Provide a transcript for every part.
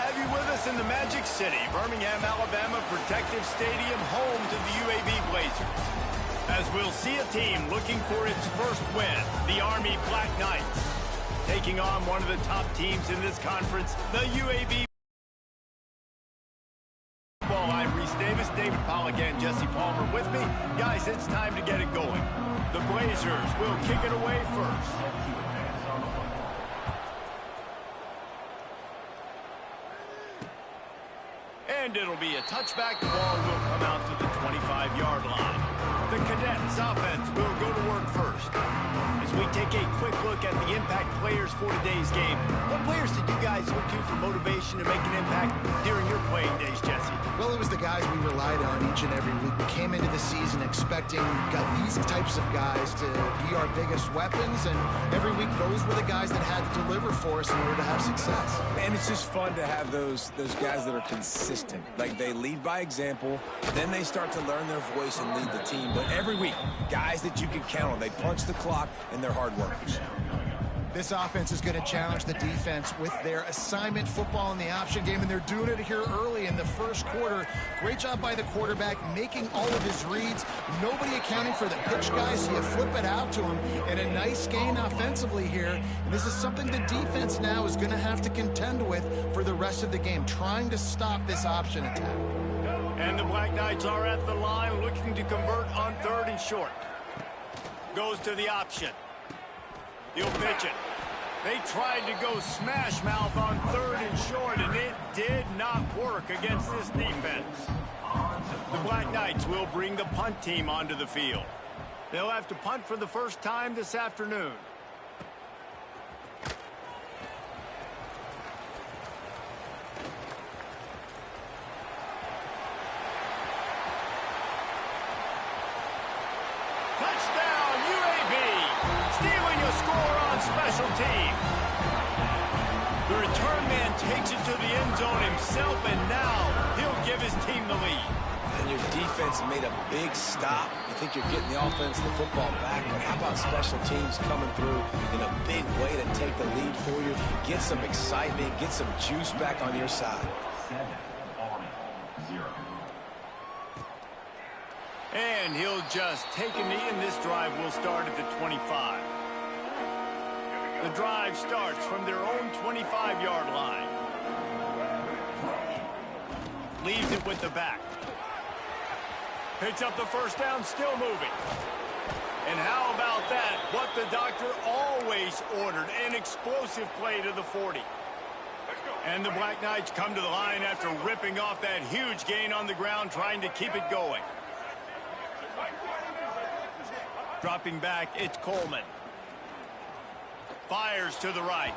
have you with us in the Magic City, Birmingham, Alabama Protective Stadium, home to the UAB Blazers. As we'll see a team looking for its first win, the Army Black Knights, taking on one of the top teams in this conference, the UAB. I'm Reese Davis, David Pollack, and Jesse Palmer with me. Guys, it's time to get it going. The Blazers will kick it away first. And it'll be a touchback. The ball will come out to the 25-yard line. The Cadets offense will go to work first. As we take a quick look at the impact players for today's game, what players did you guys look to for motivation to make an impact during your playing days, Jesse? Well, it was the guys we relied on each and every week. We came into the season expecting these types of guys to be our biggest weapons, and every week those were the guys that had to deliver for us in order to have success. And it's just fun to have those guys that are consistent. Like, they lead by example, then they start to learn their voice and lead the team. But every week, guys that you can count on. They punch the clock, and they're hard workers. This offense is going to challenge the defense with their assignment football in the option game, and they're doing it here early in the first quarter. Great job by the quarterback making all of his reads. Nobody accounting for the pitch guy, so you flip it out to him, and a nice gain offensively here. And this is something the defense now is going to have to contend with for the rest of the game, trying to stop this option attack. And the Black Knights are at the line looking to convert on 3rd and short. Goes to the option. He'll pitch it. They tried to go smash mouth on 3rd and short, and it did not work against this defense. The Black Knights will bring the punt team onto the field. They'll have to punt for the first time this afternoon. Touchdown, UAB! Stealing a score on special teams. The return man takes it to the end zone himself, and now he'll give his team the lead. And your defense made a big stop. You think you're getting the offense the football back, but how about special teams coming through in a big way to take the lead for you? Get some excitement, get some juice back on your side. 7, Army, 0. And he'll just take a knee, and this drive will start at the 25. The drive starts from their own 25-yard line. Leaves it with the back. Picks up the first down, still moving. And how about that? What the doctor always ordered, an explosive play to the 40. And the Black Knights come to the line after ripping off that huge gain on the ground, trying to keep it going. Dropping back, it's Coleman. Fires to the right.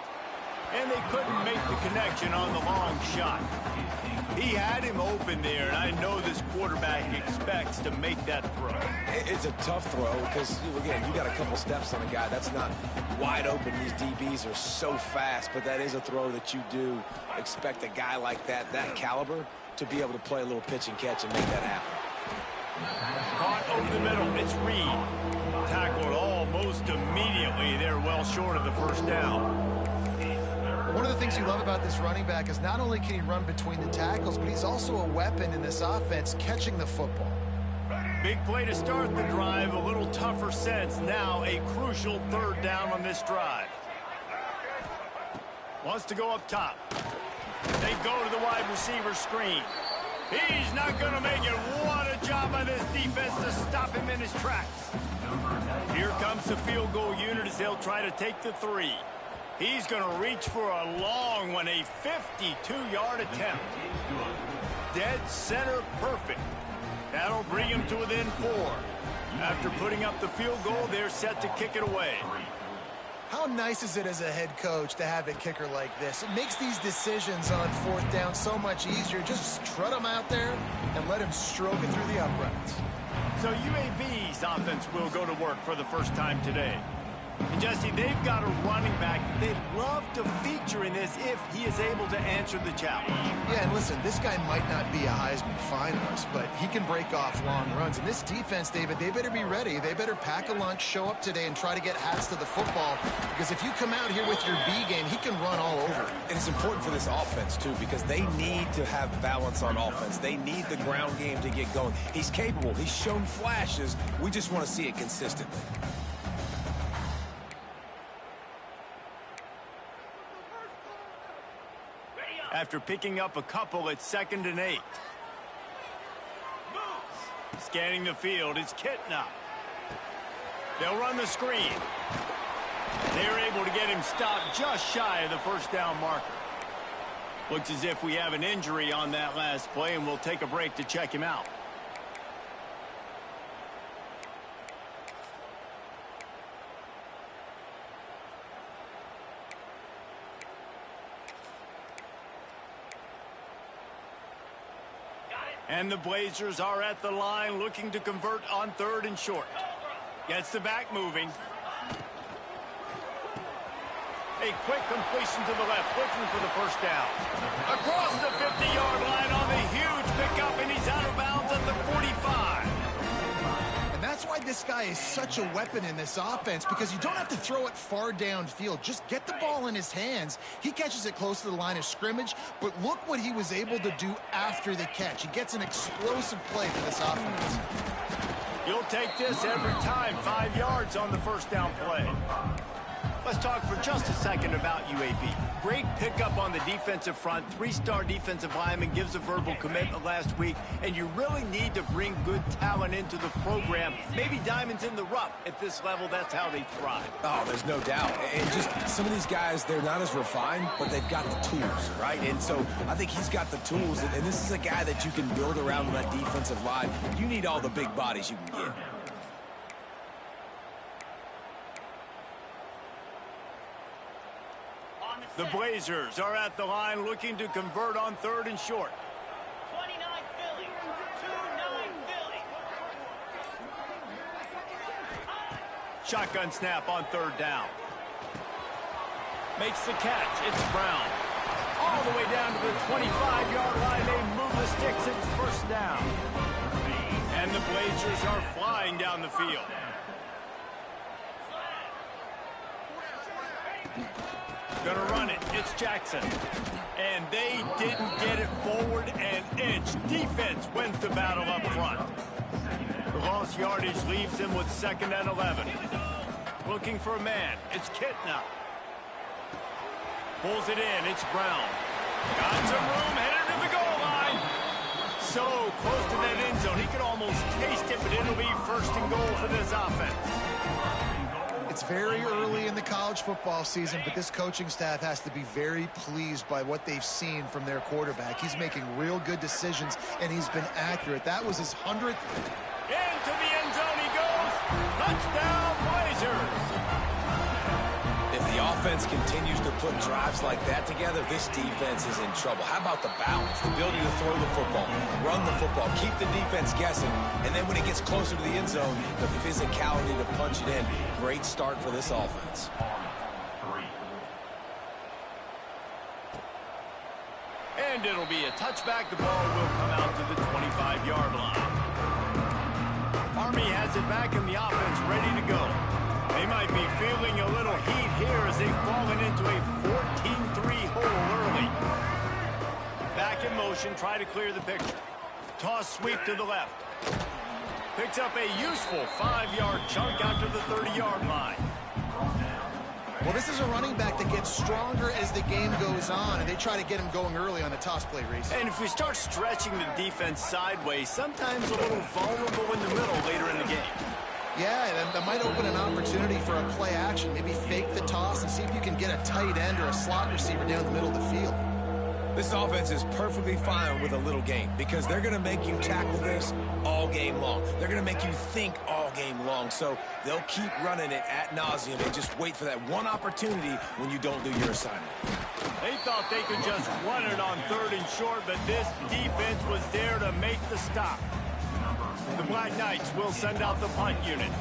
And they couldn't make the connection on the long shot. He had him open there, and I know this quarterback expects to make that throw. It's a tough throw because, again, you got a couple steps on a guy. That's not wide open. These DBs are so fast, but that is a throw that you do expect a guy like that caliber, to be able to play a little pitch and catch and make that happen. Caught over the middle. It's Reed. Tackled almost immediately. They're well short of the first down. One of the things you love about this running back is not only can he run between the tackles, but he's also a weapon in this offense, catching the football. Big play to start the drive. A little tougher sense. Now a crucial 3rd down on this drive. Wants to go up top. They go to the wide receiver screen. He's not going to make it. What a job by this defense to stop him in his tracks. Here comes the field goal unit as they'll try to take the 3. He's going to reach for a long one, a 52-yard attempt. Dead center perfect. That'll bring him to within 4. After putting up the field goal, they're set to kick it away. How nice is it as a head coach to have a kicker like this? It makes these decisions on 4th down so much easier. Just strut him out there and let him stroke it through the uprights. So UAB's offense will go to work for the first time today. And Jesse, they've got a running back that they'd love to feature in this if he is able to answer the challenge. Yeah, and listen, this guy might not be a Heisman finalist, but he can break off long runs. And this defense, David, they better be ready. They better pack a lunch, show up today, and try to get hats to the football. Because if you come out here with your B game, he can run all over. And it's important for this offense, too, because they need to have balance on offense. They need the ground game to get going. He's capable. He's shown flashes. We just want to see it consistently. After picking up a couple, it's 2nd and 8. Scanning the field, it's Kitna. They'll run the screen. They're able to get him stopped just shy of the first down marker. Looks as if we have an injury on that last play, and we'll take a break to check him out. And the Blazers are at the line looking to convert on 3rd and short. Gets the back moving. A quick completion to the left, looking for the first down. Across the 50-yard line on the huge pickup, and he's out of bounds at the 45. And that's why this guy is such a weapon in this offense, because you don't have to throw it far downfield. Just get the ball in his hands. He catches it close to the line of scrimmage, but look what he was able to do after the catch. He gets an explosive play for this offense. You'll take this every time. 5 yards on the first down play. Let's talk for just a second about UAB. Great pickup on the defensive front. 3-star defensive lineman gives a verbal commitment last week, and you really need to bring good talent into the program. Maybe diamonds in the rough. At this level, that's how they thrive. Oh, there's no doubt. And just some of these guys, they're not as refined, but they've got the tools, right? And so I think he's got the tools, and this is a guy that you can build around on that defensive line. You need all the big bodies you can get. The Blazers are at the line looking to convert on 3rd and short. 29 Philly. 2-9 Philly. Shotgun snap on 3rd down. Makes the catch. It's Brown. All the way down to the 25-yard line. They move the sticks. It's first down. And the Blazers are flying down the field. Gonna run it. It's Jackson. And they didn't get it forward an inch. Defense wins the battle up front. The lost yardage leaves him with 2nd and 11. Looking for a man. It's Kitna. Pulls it in. It's Brown. Got some room. Headed to the goal line. So close to that end zone. He could almost taste it, but it'll be 1st and goal for this offense. It's very early in the college football season, but this coaching staff has to be very pleased by what they've seen from their quarterback. He's making real good decisions, and he's been accurate. That was his 100th. Into the end zone he goes. Touchdown, Blazers. If the offense continues to put drives like that together, this defense is in trouble. How about the balance, the ability to throw the football, run the football, keep the defense guessing, and then when it gets closer to the end zone, the physicality to punch it in. Great start for this offense. And it'll be a touchback. The ball will come out to the 25-yard line. Army has it back in the offense, ready to go. They might be feeling a little heat here as they've fallen into a 14-3 hole early. Back in motion, try to clear the picture. Toss sweep to the left. Picks up a useful 5-yard chunk out to the 30-yard line. Well, this is a running back that gets stronger as the game goes on, and they try to get him going early on the toss play, Reese. And if we start stretching the defense sideways, sometimes a little vulnerable in the middle later in the game. Yeah, and that might open an opportunity for a play action. Maybe fake the toss and see if you can get a tight end or a slot receiver down the middle of the field. This offense is perfectly fine with a little game because they're going to make you tackle this all game long. They're going to make you think all game long. So they'll keep running it ad nauseum and just wait for that one opportunity when you don't do your assignment. They thought they could just run it on 3rd and short, but this defense was there to make the stop. The Black Knights will send out the punt unit.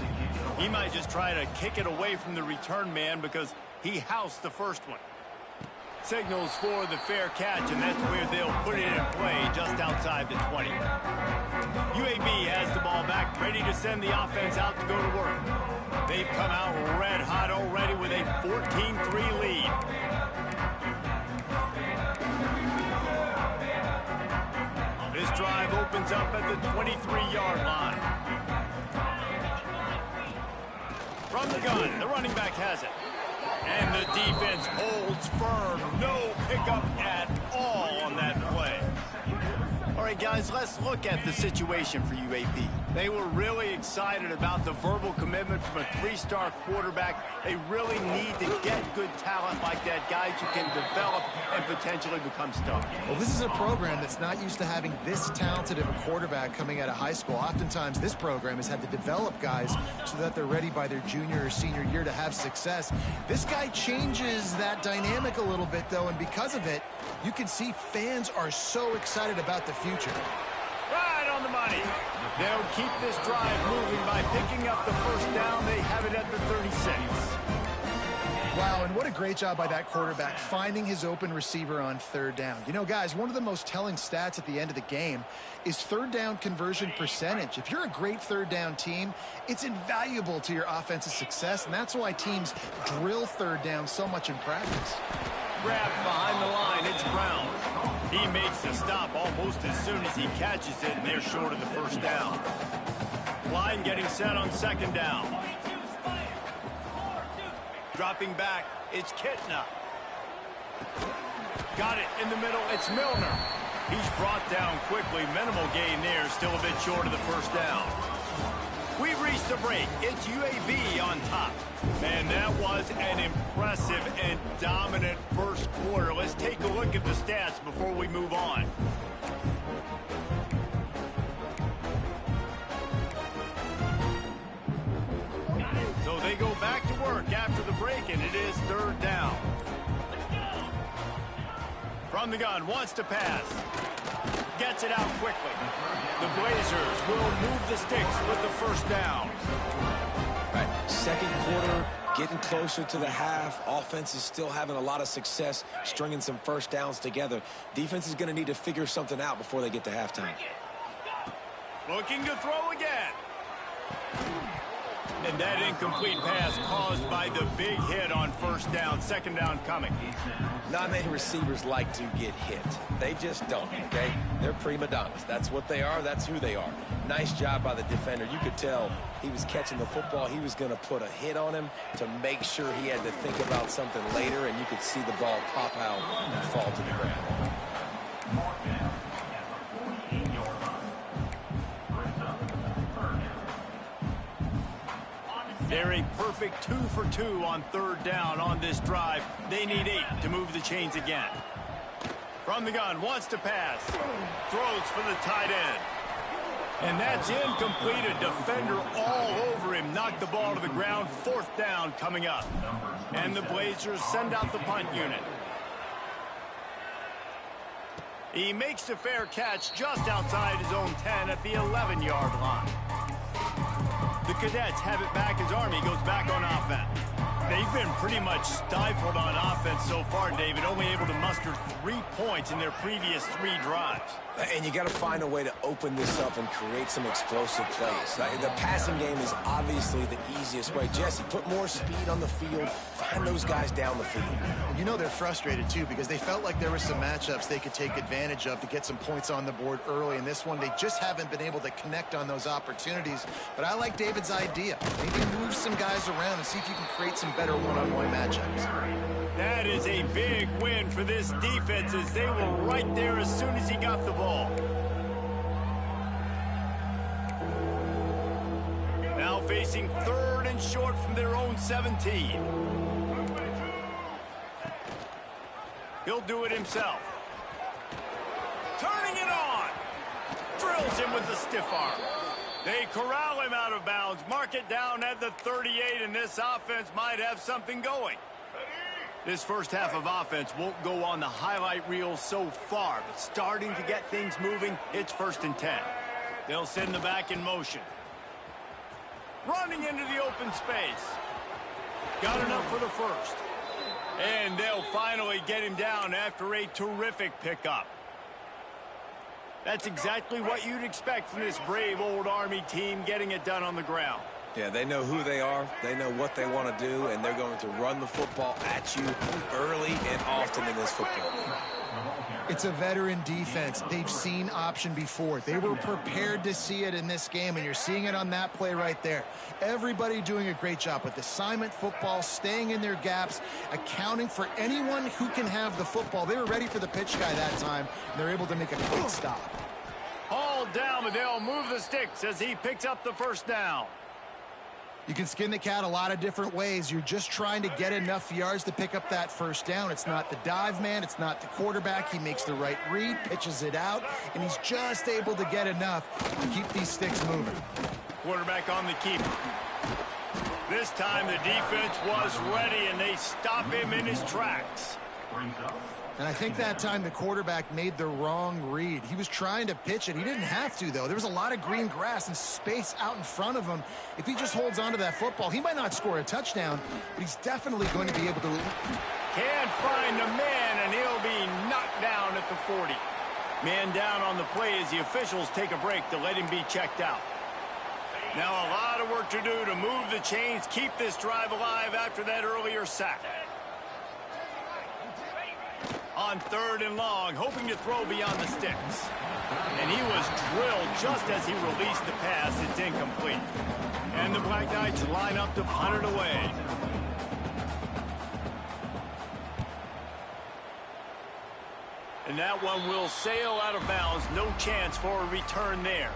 He might just try to kick it away from the return man because he housed the first one. Signals for the fair catch, and that's where they'll put it in play just outside the 20. UAB has the ball back, ready to send the offense out to go to work. They've come out red hot already with a 14-3 lead. This drive opens up at the 23-yard line. From the gun, the running back has it. And the defense holds firm. No pickup at all on that play. All right, guys, let's look at the situation for UAB. They were really excited about the verbal commitment from a 3-star quarterback. They really need to get good talent like that, guys who can develop and potentially become stars. Well, this is a program that's not used to having this talented of a quarterback coming out of high school. Oftentimes, this program has had to develop guys so that they're ready by their junior or senior year to have success. This guy changes that dynamic a little bit, though, and because of it, you can see fans are so excited about the future. Right on the money. They'll keep this drive moving by picking up the first down. They have it at the 36. Wow, and what a great job by that quarterback finding his open receiver on third down. You know, guys, one of the most telling stats at the end of the game is third down conversion percentage. If you're a great third down team, it's invaluable to your offensive success, and that's why teams drill third down so much in practice. Grab behind the line, it's Brown. He makes the stop almost as soon as he catches it, and they're short of the first down. Line getting set on second down. Dropping back, it's Kitna. Got it in the middle, it's Milner. He's brought down quickly, minimal gain there, still a bit short of the first down. We've reached a break. It's UAB on top. And that was an impressive and dominant first quarter. Let's take a look at the stats before we move on. So they go back to work after the break, and it is third down. From the gun, wants to pass. Gets it out quickly. The Blazers will move the sticks with the first down. Right. Second quarter, getting closer to the half. Offense is still having a lot of success stringing some first downs together. Defense is going to need to figure something out before they get to halftime. Looking to throw again. And that incomplete pass caused by the big hit on first down. Second down coming. Not many receivers like to get hit. They just don't, okay? They're prima donnas. That's what they are. That's who they are. Nice job by the defender. You could tell he was catching the football. He was going to put a hit on him to make sure he had to think about something later, and you could see the ball pop out and fall to the ground. They're a perfect 2 for 2 on third down on this drive. They need 8 to move the chains again. From the gun, wants to pass. Throws for the tight end. And that's incomplete. A defender all over him. Knocked the ball to the ground. Fourth down coming up. And the Blazers send out the punt unit. He makes the fair catch just outside his own 10 at the 11-yard line. The Cadets have it back as Army goes back on offense. They've been pretty much stifled on offense so far, David, only able to muster 3 points in their previous 3 drives. And you got to find a way to open this up and create some explosive plays. The passing game is obviously the easiest way. Jesse, put more speed on the field. Find those guys down the field. You know they're frustrated, too, because they felt like there were some matchups they could take advantage of to get some points on the board early. In this one, they just haven't been able to connect on those opportunities. But I like David's idea. Maybe move some guys around and see if you can create some better one-on-one matchups. That is a big win for this defense as they were right there as soon as he got the ball. Now facing third and short from their own 17. He'll do it himself. Turning it on. Drills him with the stiff arm. They corral him out of bounds. Mark it down at the 38, and this offense might have something going. This first half of offense won't go on the highlight reel so far, but starting to get things moving, it's 1st and 10. They'll send the back in motion. running into the open space. Got enough for the first. And they'll finally get him down after a terrific pickup. That's exactly what you'd expect from this brave old Army team getting it done on the ground. Yeah, they know who they are, they know what they want to do, and they're going to run the football at you early and often in this football game. It's a veteran defense. They've seen option before. They were prepared to see it in this game, and you're seeing it on that play right there. Everybody doing a great job with assignment football, staying in their gaps, accounting for anyone who can have the football. They were ready for the pitch guy that time, and they're able to make a quick stop. Hauled down, but they'll move the sticks as he picks up the first down. You can skin the cat a lot of different ways. You're just trying to get enough yards to pick up that first down. It's not the dive man. It's not the quarterback. He makes the right read, pitches it out, and he's just able to get enough to keep these sticks moving. Quarterback on the keeper. This time the defense was ready, and they stop him in his tracks. And I think that time the quarterback made the wrong read. He was trying to pitch it. He didn't have to, though. There was a lot of green grass and space out in front of him. If he just holds on to that football, he might not score a touchdown, but he's definitely going to be able to. Can't find the man, and he'll be knocked down at the 40. Man down on the play as the officials take a break to let him be checked out. Now a lot of work to do to move the chains, keep this drive alive after that earlier sack. On 3rd and long, hoping to throw beyond the sticks. And he was drilled just as he released the pass. It's incomplete. And the Black Knights line up to punt it away. And that one will sail out of bounds. No chance for a return there.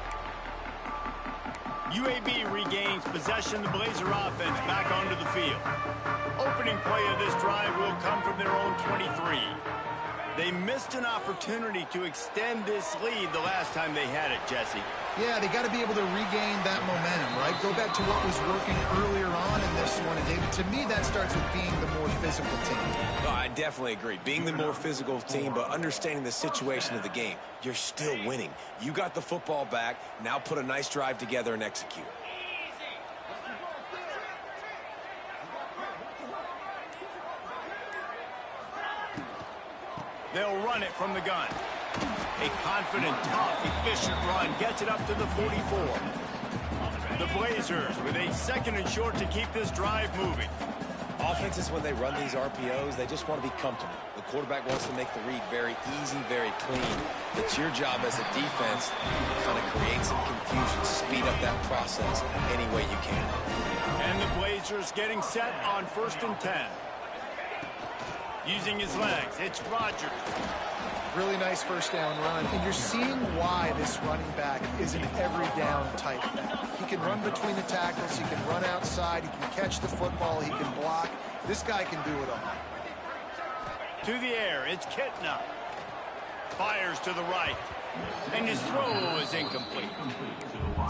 UAB regains possession. The Blazer offense back onto the field. Opening play of this drive will come from their own 23. They missed an opportunity to extend this lead the last time they had it, Jesse. Yeah, they got to be able to regain that momentum, right? Go back to what was working earlier on in this one. And David, to me, that starts with being the more physical team. Oh, I definitely agree. Being the more physical team, but understanding the situation of the game. You're still winning. You got the football back. Now put a nice drive together and execute. They'll run it from the gun. A confident, tough, efficient run gets it up to the 44. The Blazers with a 2nd and short to keep this drive moving. Offenses, when they run these RPOs, they just want to be comfortable. The quarterback wants to make the read very easy, very clean. It's your job as a defense to kind of create some confusion, speed up that process any way you can. And the Blazers getting set on 1st and 10. Using his legs, it's Rodgers. Really nice first down run. And you're seeing why this running back is an every down type back. He can run between the tackles. He can run outside. He can catch the football. He can block. This guy can do it all. To the air, it's Kitna. Fires to the right. And his throw is incomplete.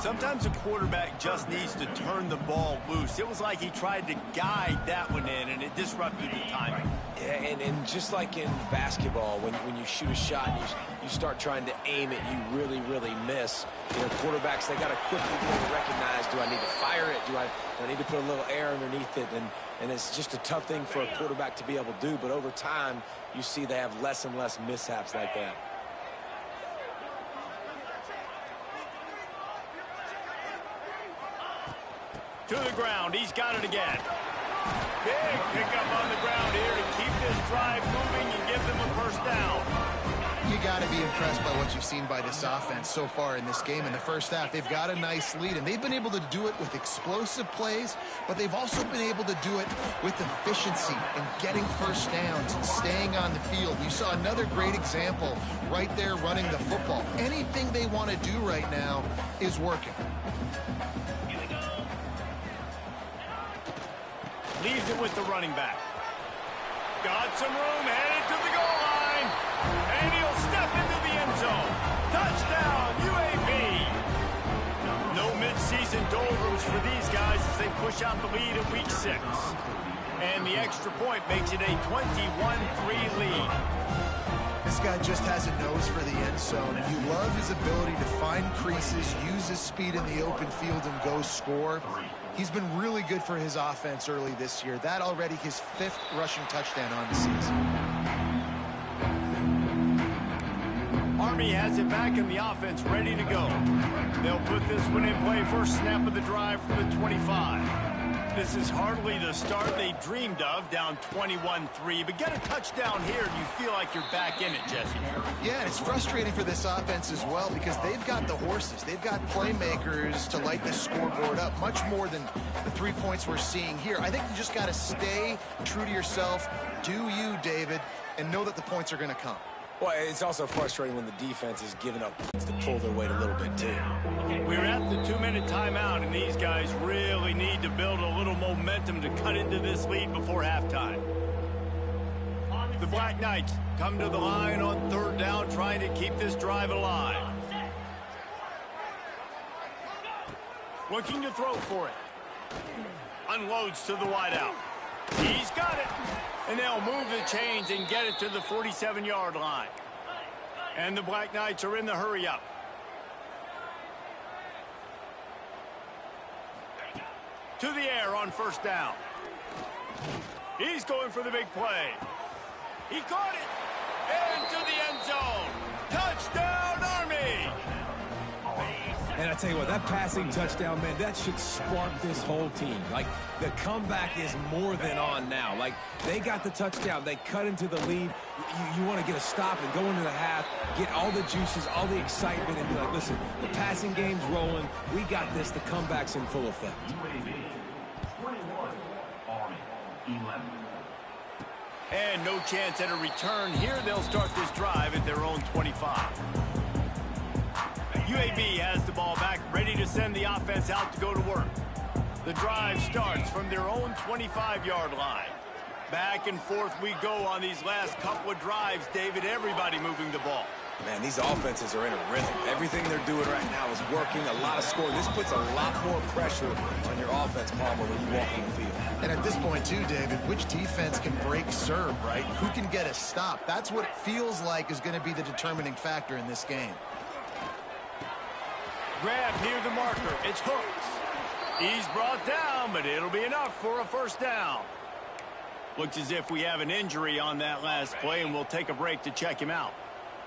Sometimes a quarterback just needs to turn the ball loose. It was like he tried to guide that one in, and it disrupted the timing. Yeah, and just like in basketball, when you shoot a shot and you start trying to aim it, you really, really miss. You know, quarterbacks, they got to quickly be able to recognize, do I need to fire it? Do I need to put a little air underneath it? And it's just a tough thing for a quarterback to be able to do. But over time, you see they have less and less mishaps like that. To the ground, he's got it again. Big pickup on the ground here to keep this drive moving and give them a first down. You got to be impressed by what you've seen by this offense so far in this game. In the first half, they've got a nice lead, and they've been able to do it with explosive plays, but they've also been able to do it with efficiency and getting first downs and staying on the field. You saw another great example right there running the football. Anything they want to do right now is working. Leaves it with the running back. Got some room, headed to the goal line. And he'll step into the end zone. Touchdown, UAB. No midseason doldrums for these guys as they push out the lead in week 6. And the extra point makes it a 21-3 lead. This guy just has a nose for the end zone, and you love his ability to find creases, use his speed in the open field, and go score. He's been really good for his offense early this year. That already his 5th rushing touchdown on the season. Army has it back in the offense, ready to go. They'll put this one in play first snap of the drive from the 25. This is hardly the start they dreamed of, down 21-3. But get a touchdown here, and you feel like you're back in it, Jesse. Yeah, it's frustrating for this offense as well because they've got the horses. They've got playmakers to light this scoreboard up, much more than the 3 points we're seeing here. I think you just got to stay true to yourself, do you, David, and know that the points are going to come. Well, it's also frustrating when the defense is giving up points to pull their weight a little bit, too. We're at the 2-minute timeout, and these guys really need to build a little momentum to cut into this lead before halftime. The Black Knights come to the line on 3rd down, trying to keep this drive alive. Looking to throw for it. Unloads to the wideout. He's got it. And they'll move the chains and get it to the 47-yard line. And the Black Knights are in the hurry-up. To the air on 1st down. He's going for the big play. He caught it. Into the end zone. Touchdown, Army! And I tell you what, that passing touchdown, man, that should spark this whole team. Like, the comeback is more than on now. Like, they got the touchdown. They cut into the lead. You want to get a stop and go into the half, get all the juices, all the excitement, and be like, listen, the passing game's rolling. We got this. The comeback's in full effect. UAB 21, Army 11. And no chance at a return here. They'll start this drive at their own 25. UAB has the ball back, ready to send the offense out to go to work. The drive starts from their own 25-yard line. Back and forth we go on these last couple of drives, David. Everybody moving the ball. Man, these offenses are in a rhythm. Everything they're doing right now is working. A lot of scoring. This puts a lot more pressure on your offense, Palmer, when you walk on the field. And at this point, too, David, which defense can break serve, right? Who can get a stop? That's what it feels like is going to be the determining factor in this game. Grab near the marker. It's Hooks. He's brought down, but it'll be enough for a 1st down. Looks as if we have an injury on that last play, and we'll take a break to check him out.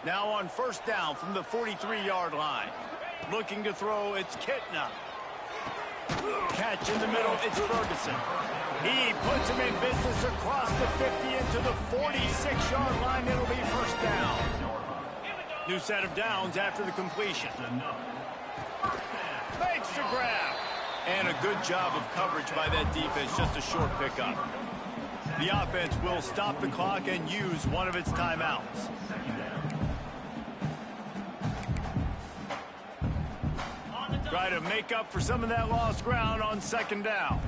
Now on 1st down from the 43-yard line. Looking to throw, it's Kitna. Catch in the middle, it's Ferguson. He puts him in business across the 50 into the 46-yard line. It'll be 1st down. New set of downs after the completion. Makes the grab. And a good job of coverage by that defense, just a short pickup. The offense will stop the clock and use one of its timeouts. Try to make up for some of that lost ground on 2nd down.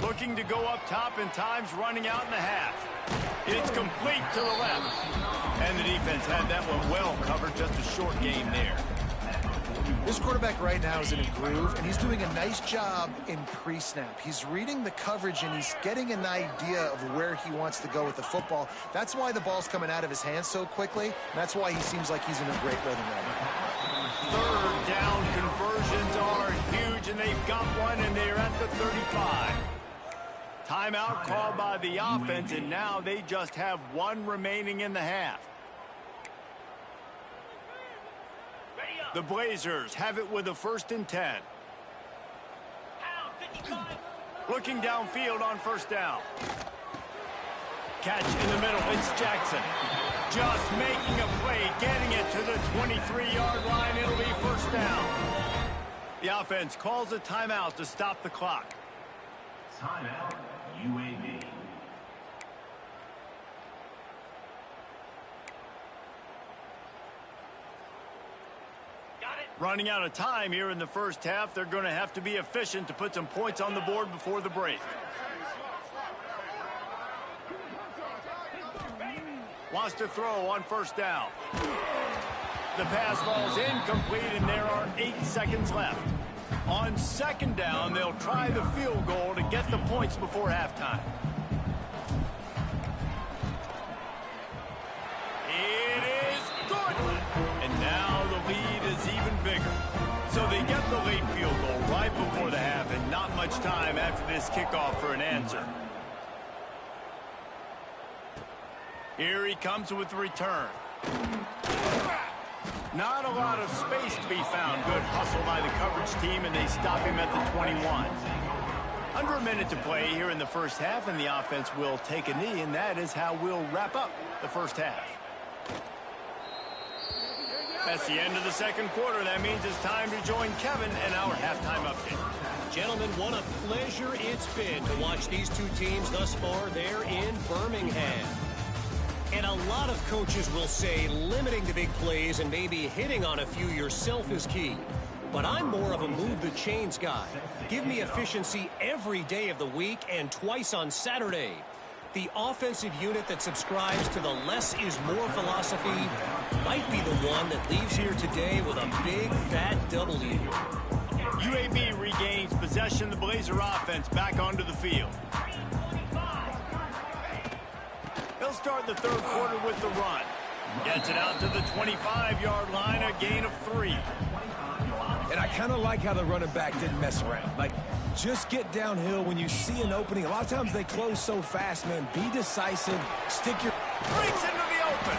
Looking to go up top, and time's running out in the half. It's complete to the left. And the defense had that one well covered, just a short game there. This quarterback right now is in a groove, and he's doing a nice job in pre-snap. He's reading the coverage, and he's getting an idea of where he wants to go with the football. That's why the ball's coming out of his hands so quickly, and that's why he seems like he's in a great rhythm right now. 3rd down conversions are huge, and they've got one, and they're at the 35. Timeout called by the offense, and now they just have one remaining in the half. The Blazers have it with a 1st and 10. Looking downfield on 1st down. Catch in the middle, it's Jackson. Just making a play, getting it to the 23-yard line. It'll be 1st down. The offense calls a timeout to stop the clock. Timeout, UAB. Running out of time here in the 1st half. They're going to have to be efficient to put some points on the board before the break. Wants to throw on 1st down. The pass falls incomplete, and there are 8 seconds left. On 2nd down, they'll try the field goal to get the points before halftime. It is good. And now the lead is is even bigger. So they get the late field goal right before the half and not much time after this kickoff for an answer. Here he comes with the return. Not a lot of space to be found. Good hustle by the coverage team, and they stop him at the 21. Under a minute to play here in the first half, and the offense will take a knee, and that is how we'll wrap up the first half. That's the end of the second quarter. That means it's time to join Kevin and our halftime update. Gentlemen, what a pleasure it's been to watch these two teams thus far there in Birmingham. And a lot of coaches will say limiting the big plays and maybe hitting on a few yourself is key. But I'm more of a move the chains guy. Give me efficiency every day of the week and twice on Saturday. The offensive unit that subscribes to the less is more philosophy might be the one that leaves here today with a big fat W. UAB regains possession of the Blazer offense back onto the field. They'll start the third quarter with the run. Gets it out to the 25-yard line, a gain of 3. And I kind of like how the running back didn't mess around. Like, just get downhill when you see an opening. A lot of times they close so fast, man. Be decisive. Stick your... Breaks into the open.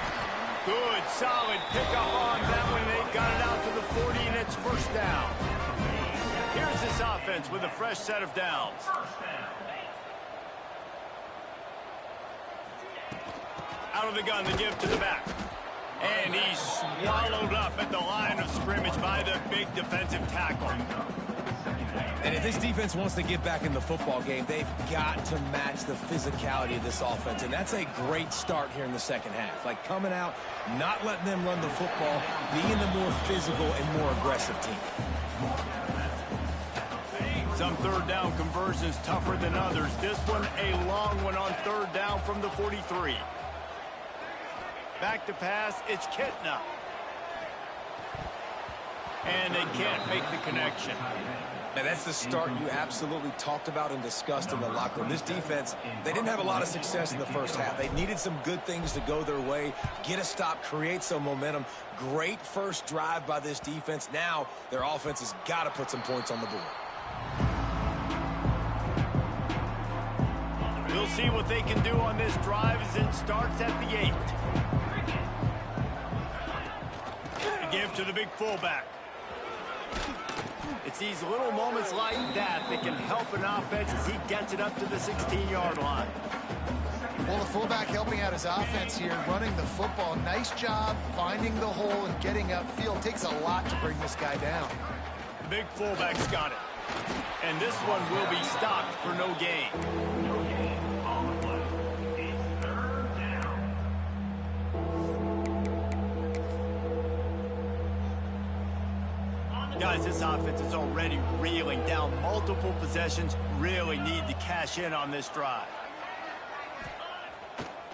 Good, solid pickup on that one. They got it out to the 40, and it's first down. Here's this offense with a fresh set of downs. Out of the gun, the give to the back. And he's swallowed up at the line of scrimmage by the big defensive tackle. And if this defense wants to get back in the football game, they've got to match the physicality of this offense. And that's a great start here in the second half. Like coming out, not letting them run the football, being the more physical and more aggressive team. Some third down conversions tougher than others. This one a long one on third down from the 43. Back to pass, it's Kitna. And they can't make the connection. Now, that's the start you absolutely talked about and discussed in the locker room. This defense, they didn't have a lot of success in the first half. They needed some good things to go their way, get a stop, create some momentum. Great first drive by this defense. Now, their offense has got to put some points on the board. We'll see what they can do on this drive as it starts at the 8. Give to the big fullback. It's these little moments like that that can help an offense as he gets it up to the 16-yard line. Well, the fullback helping out his offense here, running the football. Nice job finding the hole and getting upfield. Takes a lot to bring this guy down. The big fullback's got it. And this one will be stopped for no gain. Guys, this offense is already reeling down multiple possessions. Really need to cash in on this drive.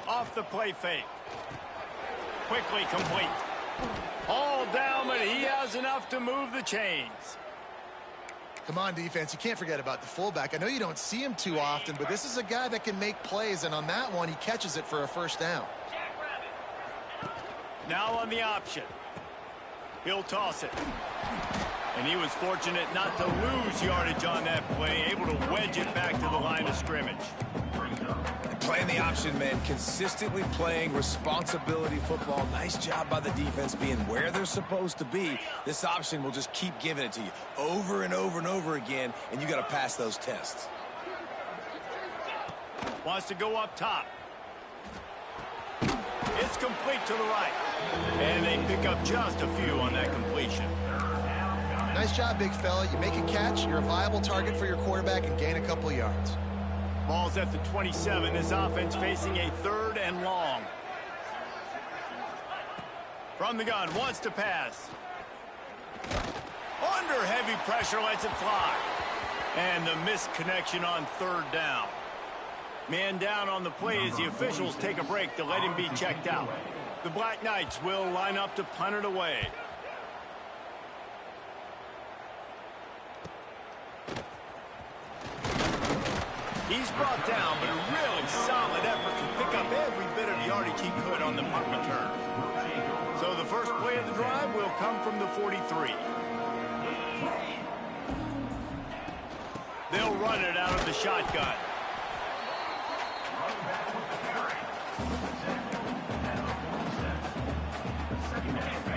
Off the play fake. Quickly complete. All down, but he has enough to move the chains. Come on, defense. You can't forget about the fullback. I know you don't see him too often, but this is a guy that can make plays, and on that one, he catches it for a first down. Now on the option. He'll toss it. And he was fortunate not to lose yardage on that play, able to wedge it back to the line of scrimmage. Playing the option, man. Consistently playing responsibility football. Nice job by the defense being where they're supposed to be. This option will just keep giving it to you over and over and over again, and you got to pass those tests. Wants to go up top. It's complete to the right. And they pick up just a few on that completion. Nice job, big fella. You make a catch, you're a viable target for your quarterback, and gain a couple of yards. Ball's at the 27. This offense facing a third and long. From the gun, wants to pass. Under heavy pressure, lets it fly. And the missed connection on third down. Man down on the play as the officials take a break to let him be checked out. The Black Knights will line up to punt it away. He's brought down, but a really solid effort to pick up every bit of yardage he could on the punt return. So the first play of the drive will come from the 43. They'll run it out of the shotgun.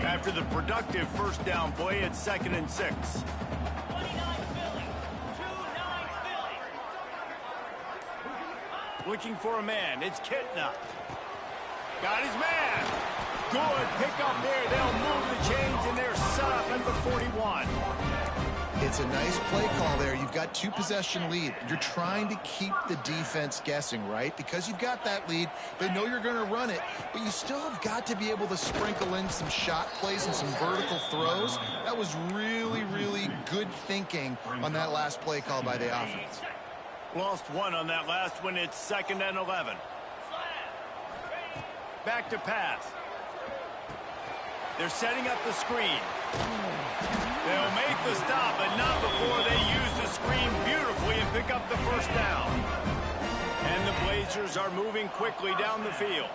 After the productive first down play, it's 2nd and 6. 29 Philly. 2-9 Philly. Looking for a man. It's Kitna. Got his man. Good pickup there. They'll move the chains, and they're set up at the 41. It's a nice play call there. You've got 2-possession lead. You're trying to keep the defense guessing, right? Because you've got that lead, they know you're going to run it, but you still have got to be able to sprinkle in some shot plays and some vertical throws. That was really, really good thinking on that last play call by the offense. Lost one on that last one. It's 2nd and 11. Back to pass. They're setting up the screen. They'll make the stop, but not before they use the screen beautifully and pick up the first down. And the Blazers are moving quickly down the field.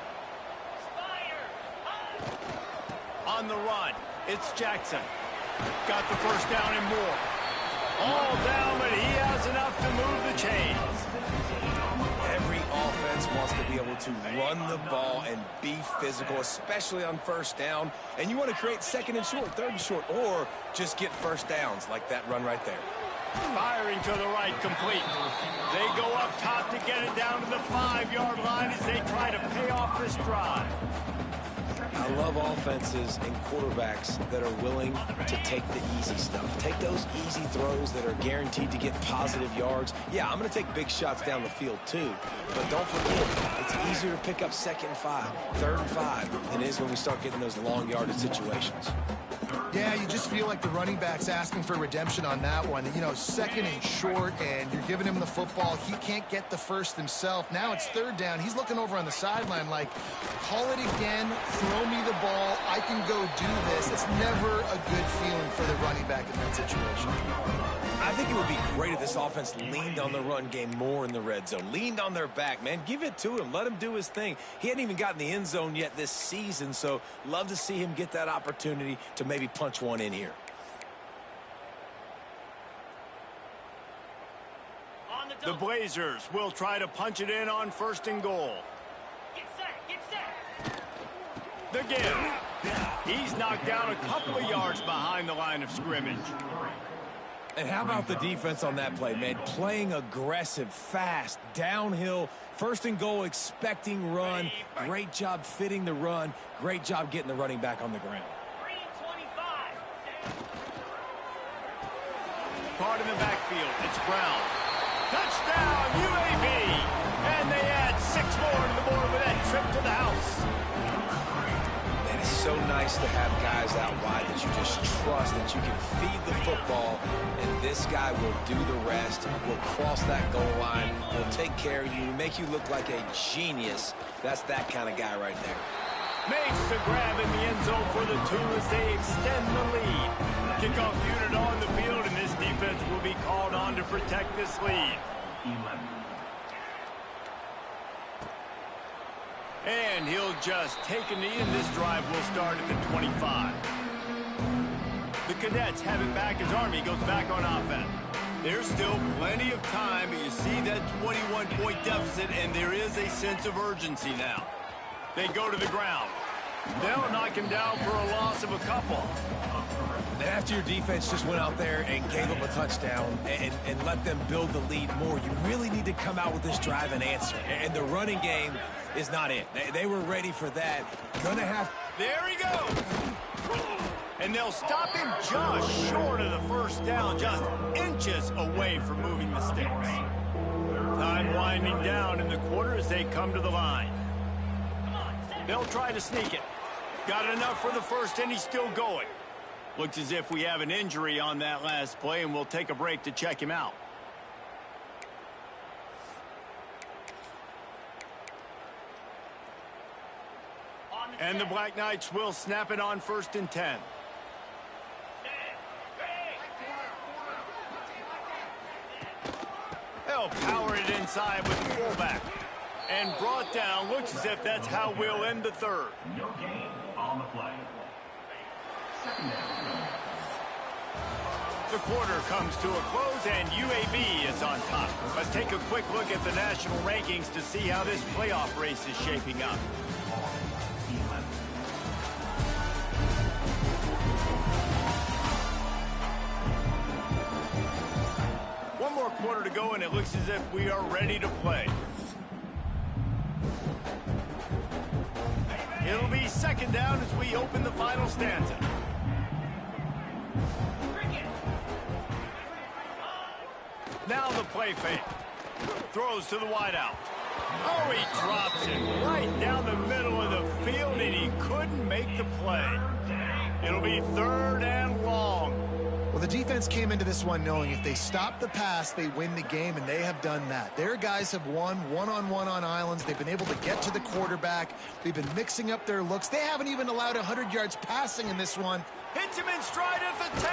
On the run, it's Jackson. Got the first down and more. All down, but he has enough to move the chains. Every offense wants to be able to run the ball and be physical, especially on first down. And you want to create 2nd and short, 3rd and short, or just get first downs like that run right there. Firing to the right, complete. They go up top to get it down to the 5-yard line as they try to pay off this drive. I love offenses and quarterbacks that are willing to take the easy stuff. Take those easy throws that are guaranteed to get positive yards. Yeah, I'm going to take big shots down the field too. But don't forget, it's easier to pick up 2nd and 5, 3rd and 5 than it is when we start getting those long yardage situations. Yeah, you just feel like the running back's asking for redemption on that one. You know, 2nd and short, and you're giving him the football. He can't get the first himself. Now it's 3rd down. He's looking over on the sideline like, call it again, throw me the ball, I can go do this. It's never a good feeling for the running back in that situation. I think it would be great if this offense leaned on the run game more in the red zone. Leaned on their back, man. Give it to him. Let him do his thing. He hadn't even gotten the end zone yet this season, so love to see him get that opportunity to maybe punch one in here. The Blazers will try to punch it in on 1st and goal. Get set. Get set. The give. He's knocked down a couple of yards behind the line of scrimmage. And how about the defense on that play, man? Playing aggressive, fast, downhill, 1st and goal, expecting run. Great job fitting the run. Great job getting the running back on the ground. 3 and 25. Card in the backfield. It's Brown. Touchdown, UAB! And they add 6 more to the board with that trip to the house. And it's so nice to have guys out wide that you just trust that you can feed the football, and this guy will do the rest, will cross that goal line, will take care of you, make you look like a genius. That's that kind of guy right there. Makes the grab in the end zone for the 2 as they extend the lead. Kickoff unit on the field, and this defense will be called on to protect this lead. 11. And he'll just take a knee, and this drive will start at the 25. The Cadets have it back as Army goes back on offense. There's still plenty of time, but you see that 21-point deficit, and there is a sense of urgency now. They go to the ground. They'll knock him down for a loss of a couple. And after your defense just went out there and gave them a touchdown and let them build the lead more, you really need to come out with this drive and answer. And the running game is not it. They were ready for that. Gonna have... There he goes. And they'll stop him just short of the first down, just inches away from moving the sticks. Time winding down in the quarter as they come to the line. They'll try to sneak it. Got enough for the first, and he's still going. Looks as if we have an injury on that last play, and we'll take a break to check him out. And the Black Knights will snap it on 1st and 10. They'll power it inside with the fullback. And brought down. Looks as if that's how we'll end the third. No gain on the play. Second down. The quarter comes to a close, and UAB is on top. Let's take a quick look at the national rankings to see how this playoff race is shaping up. One more quarter to go, and it looks as if we are ready to play. It'll be second down as we open the final stanza. Now the play fake. Throws to the wideout. Oh, he drops it right down the middle of the field, and he couldn't make the play. It'll be third and long. Well, the defense came into this one knowing if they stop the pass, they win the game, and they have done that. Their guys have won one-on-one on islands. They've been able to get to the quarterback. They've been mixing up their looks. They haven't even allowed 100 yards passing in this one. Hits him in stride at the 10.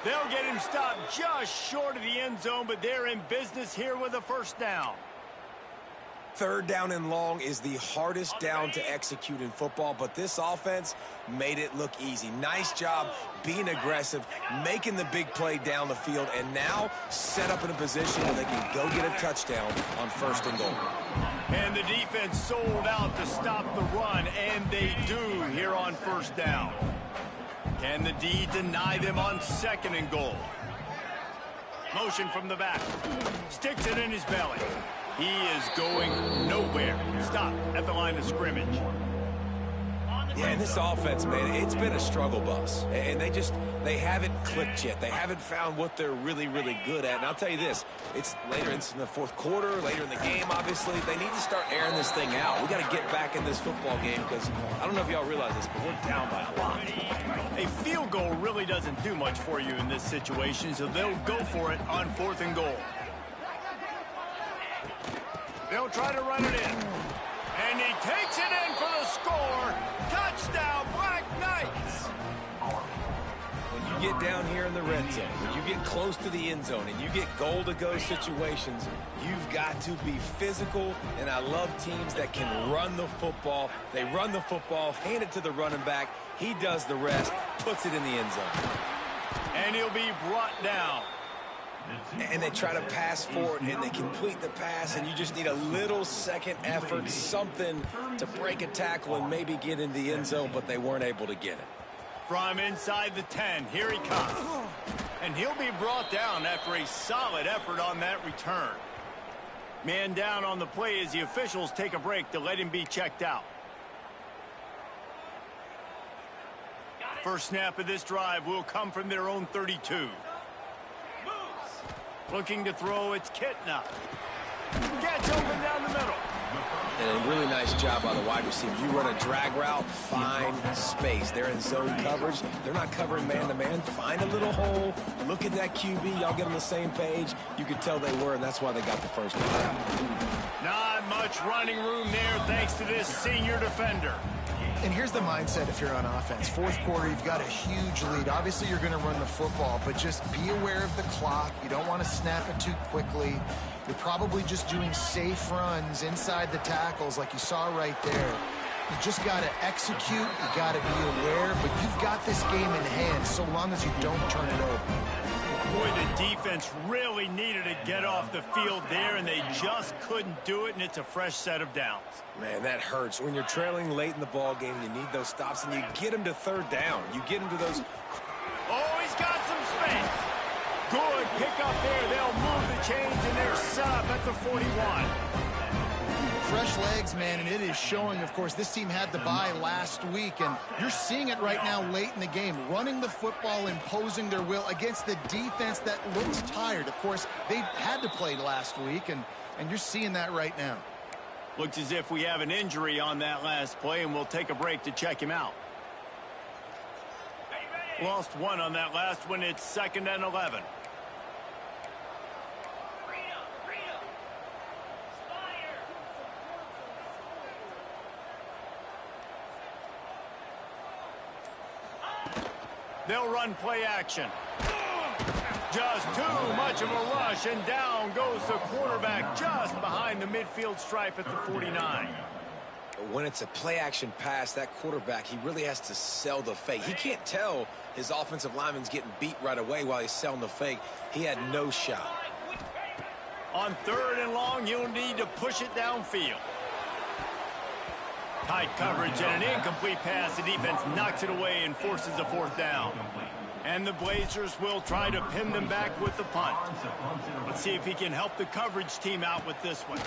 They'll get him stopped just short of the end zone, but they're in business here with a first down. Third down and long is the hardest down to execute in football, but this offense made it look easy. Nice job being aggressive, making the big play down the field, and now set up in a position where they can go get a touchdown on first and goal. And the defense sold out to stop the run, and they do here on first down. Can the D deny them on second and goal? Motion from the back. Sticks it in his belly. He is going nowhere. Stop at the line of scrimmage. Yeah, and this offense, man, it's been a struggle bus. And they haven't clicked yet. They haven't found what they're really, really good at. And I'll tell you this, it's later in the fourth quarter, later in the game, obviously. They need to start airing this thing out. We got to get back in this football game because I don't know if y'all realize this, but we're down by a lot. A field goal really doesn't do much for you in this situation, so they'll go for it on fourth and goal. They'll try to run it in. And he takes it in for the score. Touchdown, Black Knights. When you get down here in the red zone, when you get close to the end zone and you get goal-to-go situations, you've got to be physical, and I love teams that can run the football. They run the football, hand it to the running back. He does the rest, puts it in the end zone. And he'll be brought down. And they try to pass for it, and they complete the pass, and you just need a little second effort, something to break a tackle and maybe get into the end zone, but they weren't able to get it. From inside the 10, here he comes. And he'll be brought down after a solid effort on that return. Man down on the play as the officials take a break to let him be checked out. First snap of this drive will come from their own 32. Looking to throw, it's Kitna. Gets open down the middle. And a really nice job by the wide receiver. You run a drag route, find space. They're in zone coverage. They're not covering man-to-man. Find a little hole. Look at that QB. Y'all get on the same page. You could tell they were, and that's why they got the first down. Not much running room there thanks to this senior defender. And here's the mindset if you're on offense. Fourth quarter, you've got a huge lead. Obviously, you're going to run the football, but just be aware of the clock. You don't want to snap it too quickly. You're probably just doing safe runs inside the tackles like you saw right there. You just got to execute. You got to be aware, but you've got this game in hand so long as you don't turn it over. Boy, the defense really needed to get off the field there, and they just couldn't do it, and it's a fresh set of downs. Man, that hurts. When you're trailing late in the ball game, you need those stops, and you get them to third down. You get them to those. Oh, he's got some space. Good pick up there. They'll move the chains, and they're set up at the 41. Fresh legs, man, and it is showing. Of course, this team had the bye last week, and you're seeing it right now late in the game, running the football, imposing their will against the defense that looks tired. Of course, they had to play last week, and you're seeing that right now. Looks as if we have an injury on that last play, and we'll take a break to check him out. Lost one on that last one. It's 2nd and 11. They'll run play action. Just too much of a rush, and down goes the quarterback just behind the midfield stripe at the 49. When it's a play-action pass, that quarterback, he really has to sell the fake. He can't tell his offensive lineman's getting beat right away while he's selling the fake. He had no shot. On 3rd and long, you'll need to push it downfield. Tight coverage and an incomplete pass. The defense knocks it away and forces a 4th down. And the Blazers will try to pin them back with the punt. Let's see if he can help the coverage team out with this one.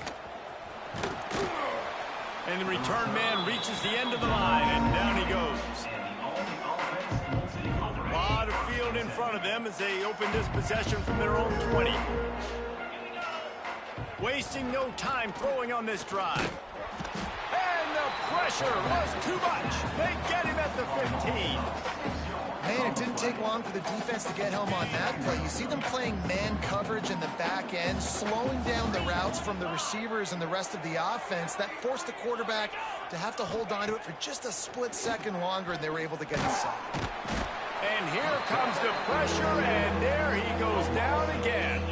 And the return man reaches the end of the line, and down he goes. A lot of field in front of them as they open this possession from their own 20. Wasting no time throwing on this drive. And the pressure was too much. They get him at the 15. Man, it didn't take long for the defense to get home on that play. You see them playing man coverage in the back end, slowing down the routes from the receivers and the rest of the offense. That forced the quarterback to have to hold on to it for just a split second longer, and they were able to get the sack. And here comes the pressure, and there he goes down again.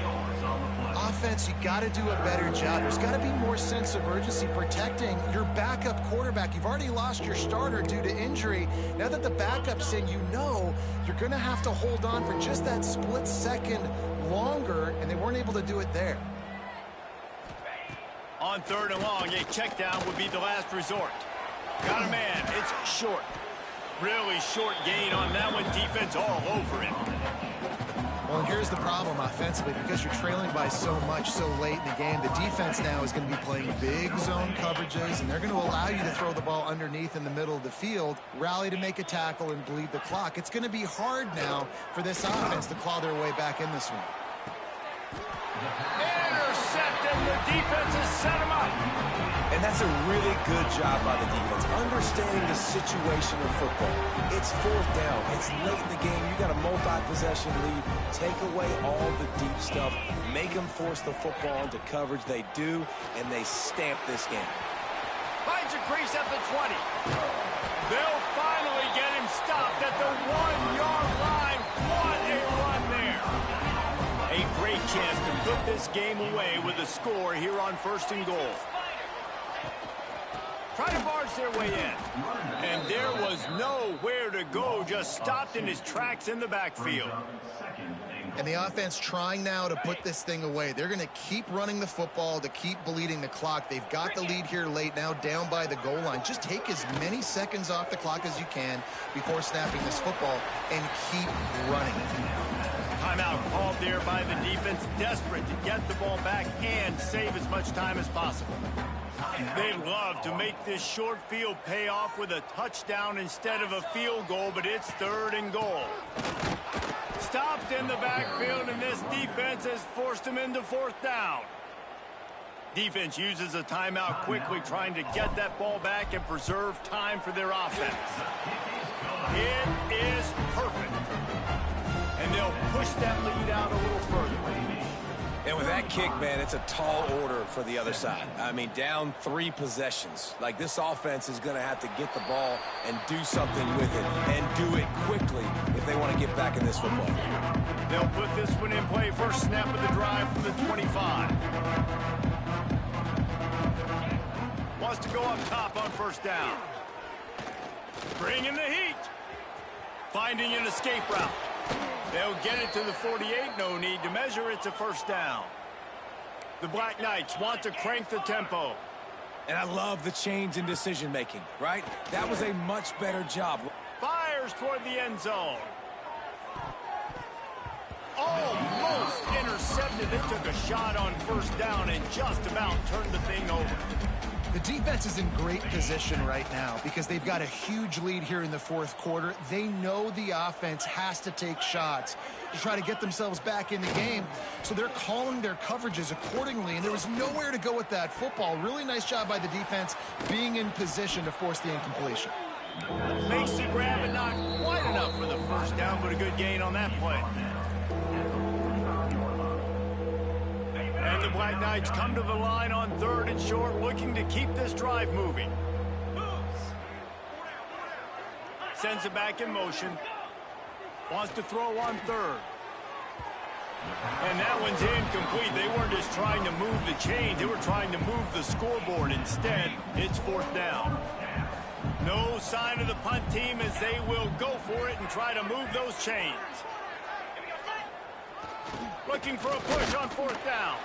Offense, you got to do a better job. There's got to be more sense of urgency protecting your backup quarterback. You've already lost your starter due to injury. Now that the backup's in, you know you're going to have to hold on for just that split second longer, and they weren't able to do it there. On 3rd and long, a check down would be the last resort. Got a man. It's short. Really short gain on that one. Defense all over him. Well, and here's the problem offensively. Because you're trailing by so much so late in the game, the defense now is going to be playing big zone coverages, and they're going to allow you to throw the ball underneath in the middle of the field, rally to make a tackle, and bleed the clock. It's going to be hard now for this offense to claw their way back in this one. Intercepted. The defense has set him up. And that's a really good job by the defense, understanding the situation of football. It's 4th down. It's late in the game. You got a multi-possession lead. Take away all the deep stuff. Make them force the football into coverage. They do, and they stamp this game. Finds a crease at the 20. They'll finally get him stopped at the 1-yard line. What a run there. A great chance to put this game away with a score here on 1st and goal. Try to barge their way in. And there was nowhere to go, just stopped in his tracks in the backfield. And the offense trying now to put this thing away. They're going to keep running the football to keep bleeding the clock. They've got the lead here late, now down by the goal line. Just take as many seconds off the clock as you can before snapping this football and keep running. Timeout called there by the defense, desperate to get the ball back and save as much time as possible. They love to make this short field pay off with a touchdown instead of a field goal, but it's 3rd and goal. Stopped in the backfield, and this defense has forced him into 4th down. Defense uses a timeout quickly, trying to get that ball back and preserve time for their offense. It is perfect. And they'll push that lead out a little further. And with that kick, man, it's a tall order for the other side. I mean, down 3 possessions. Like, this offense is going to have to get the ball and do something with it, and do it quickly if they want to get back in this football. They'll put this one in play. First snap of the drive from the 25. Wants to go up top on 1st down. Bringing the heat. Finding an escape route. They'll get it to the 48. No need to measure. It's a 1st down. The Black Knights want to crank the tempo. And I love the change in decision-making, right? That was a much better job. Fires toward the end zone. Almost intercepted. They took a shot on 1st down and just about turned the thing over. The defense is in great position right now because they've got a huge lead here in the 4th quarter. They know the offense has to take shots to try to get themselves back in the game, so they're calling their coverages accordingly, and there was nowhere to go with that football. Really nice job by the defense being in position to force the incompletion. Makes the grab and not quite enough for the 1st down, but a good gain on that play. And the Black Knights come to the line on 3rd and short, looking to keep this drive moving. Sends it back in motion. Wants to throw on 3rd. And that one's incomplete. They weren't just trying to move the chains. They were trying to move the scoreboard. Instead, it's 4th down. No sign of the punt team as they will go for it and try to move those chains. Looking for a push on 4th down.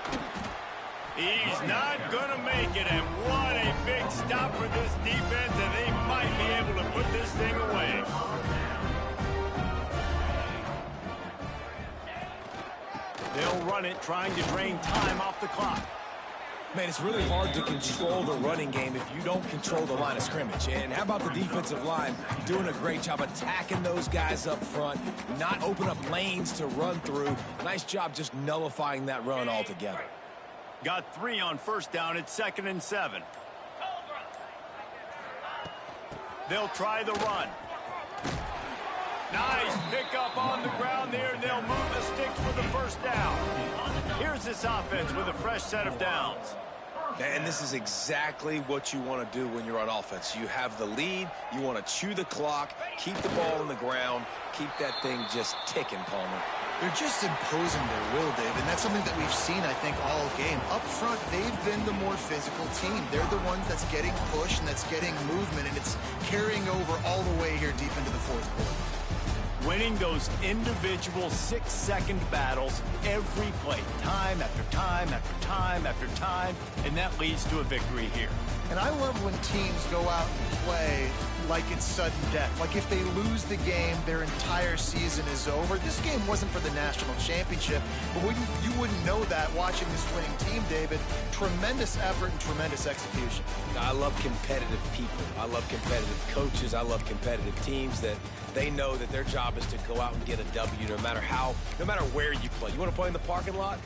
He's not going to make it, and what a big stop for this defense, and they might be able to put this thing away. They'll run it, trying to drain time off the clock. Man, it's really hard to control the running game if you don't control the line of scrimmage. And how about the defensive line doing a great job attacking those guys up front, not open up lanes to run through. Nice job just nullifying that run altogether. Got 3 on 1st down. It's 2nd and 7. They'll try the run. Nice pickup on the ground there, and they'll move the sticks for the 1st down. Here's this offense with a fresh set of downs. And this is exactly what you want to do when you're on offense. You have the lead, you want to chew the clock, keep the ball on the ground, keep that thing just ticking, Palmer. They're just imposing their will, Dave, and that's something that we've seen, I think, all game. Up front, they've been the more physical team. They're the ones that's getting pushed and that's getting movement, and it's carrying over all the way here deep into the 4th quarter. Winning those individual 6-second battles every play, time after time after time after time, and that leads to a victory here. And I love when teams go out and play like it's sudden death. Like if they lose the game, their entire season is over. This game wasn't for the national championship, but you wouldn't know that watching this winning team, David. Tremendous effort and tremendous execution. I love competitive people. I love competitive coaches. I love competitive teams that they know that their job is to go out and get a W no matter where you play. You want to play in the parking lot?